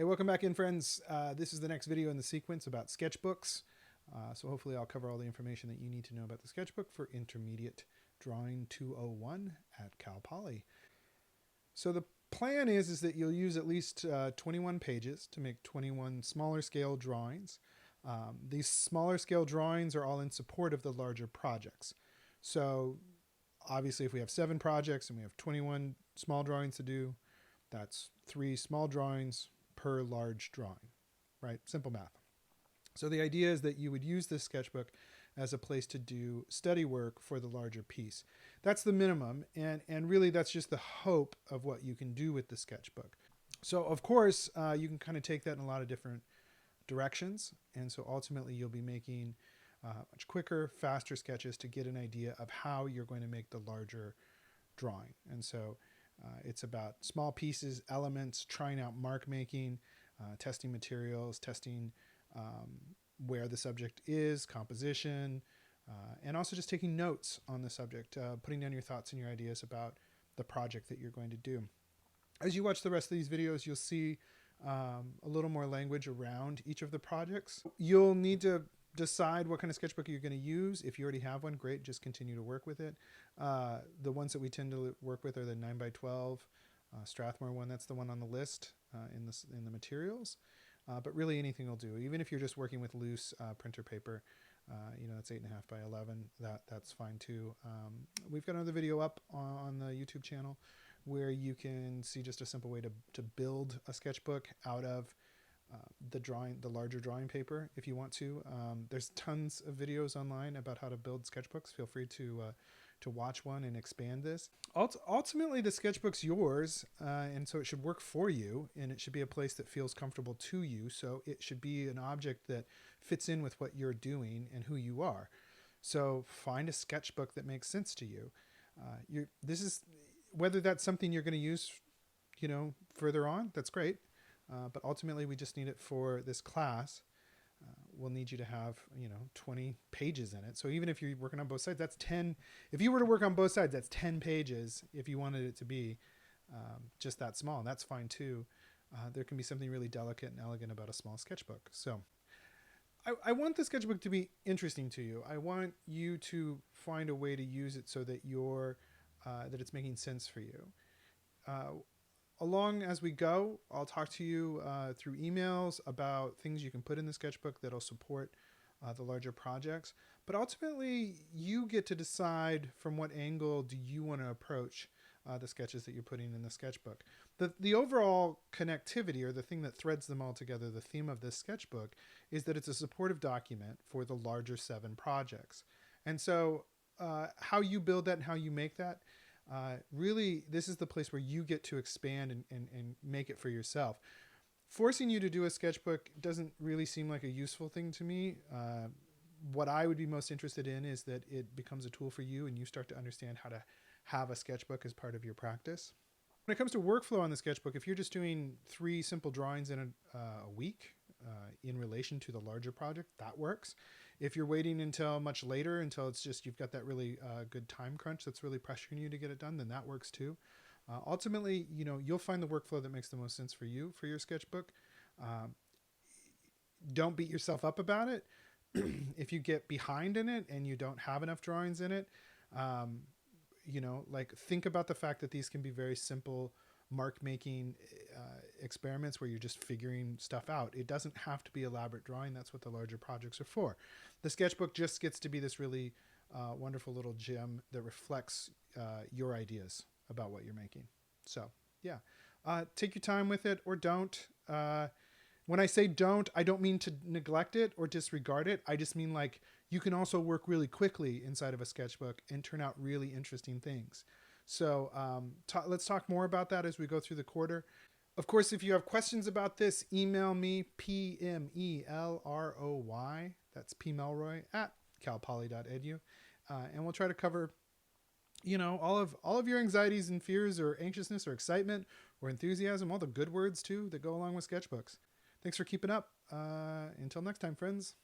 Hey, welcome back in, friends. This is the next video in the sequence about sketchbooks. So hopefully I'll cover all the information that you need to know about the sketchbook for Intermediate Drawing 201 at Cal Poly. So the plan is that you'll use at least 21 pages to make 21 smaller scale drawings. These smaller scale drawings are all in support of the larger projects. So obviously if we have 7 projects and we have 21 small drawings to do, that's 3 small drawings per large drawing, right? Simple math. So the idea is that you would use this sketchbook as a place to do study work for the larger piece. That's the minimum, and really that's just the hope of what you can do with the sketchbook. So of course, you can kind of take that in a lot of different directions, and so ultimately you'll be making much quicker, faster sketches to get an idea of how you're going to make the larger drawing. And so it's about small pieces, elements, trying out mark making, testing materials, testing where the subject is, composition, and also just taking notes on the subject, putting down your thoughts and your ideas about the project that you're going to do. As you watch the rest of these videos, you'll see a little more language around each of the projects. You'll need to decide what kind of sketchbook you're going to use. If you already have one, great, just continue to work with it. The ones that we tend to work with are the 9x12 Strathmore one. That's the one on the list in the materials. But really anything will do. Even if you're just working with loose printer paper, that's 8.5 by 11. That's fine too. We've got another video up on the YouTube channel where you can see just a simple way to build a sketchbook out of the larger drawing paper if you want to. There's tons of videos online about how to build sketchbooks. Feel free to watch one and expand this. Ultimately, the sketchbook's yours, and so it should work for you, and it should be a place that feels comfortable to you. So it should be an object that fits in with what you're doing and who you are. So find a sketchbook that makes sense to you. This is whether that's something you're going to use, further on. That's great. But ultimately, we just need it for this class. We'll need you to have, 20 pages in it. So even if you're working on both sides, that's 10. If you were to work on both sides, that's 10 pages if you wanted it to be just that small. And that's fine too. There can be something really delicate and elegant about a small sketchbook. So I want the sketchbook to be interesting to you. I want you to find a way to use it so that that it's making sense for you. Along as we go, I'll talk to you through emails about things you can put in the sketchbook that'll support the larger projects. But ultimately, you get to decide from what angle do you want to approach the sketches that you're putting in the sketchbook. The overall connectivity, or the thing that threads them all together, the theme of this sketchbook, is that it's a supportive document for the larger 7 projects. And so how you build that and how you make that, really, this is the place where you get to expand and make it for yourself. Forcing you to do a sketchbook doesn't really seem like a useful thing to me. What I would be most interested in is that it becomes a tool for you and you start to understand how to have a sketchbook as part of your practice. When it comes to workflow on the sketchbook, if you're just doing 3 simple drawings in a week in relation to the larger project, that works. If you're waiting until much later, until it's just you've got that really good time crunch that's really pressuring you to get it done, then that works too. Ultimately, you'll find the workflow that makes the most sense for you for your sketchbook. Don't beat yourself up about it. If you get behind in it and you don't have enough drawings in it, think about the fact that these can be very simple mark making experiments where you're just figuring stuff out. It doesn't have to be elaborate drawing. That's what the larger projects are for. The sketchbook just gets to be this really wonderful little gem that reflects your ideas about what you're making. So yeah, take your time with it or don't. When I say don't, I don't mean to neglect it or disregard it. I just mean you can also work really quickly inside of a sketchbook and turn out really interesting things. So let's talk more about that as we go through the quarter. Of course, if you have questions about this, email me, PMELROY, that's pmelroy @calpoly.edu, and we'll try to cover, all of your anxieties and fears or anxiousness or excitement or enthusiasm, all the good words too that go along with sketchbooks. Thanks for keeping up. Until next time, friends.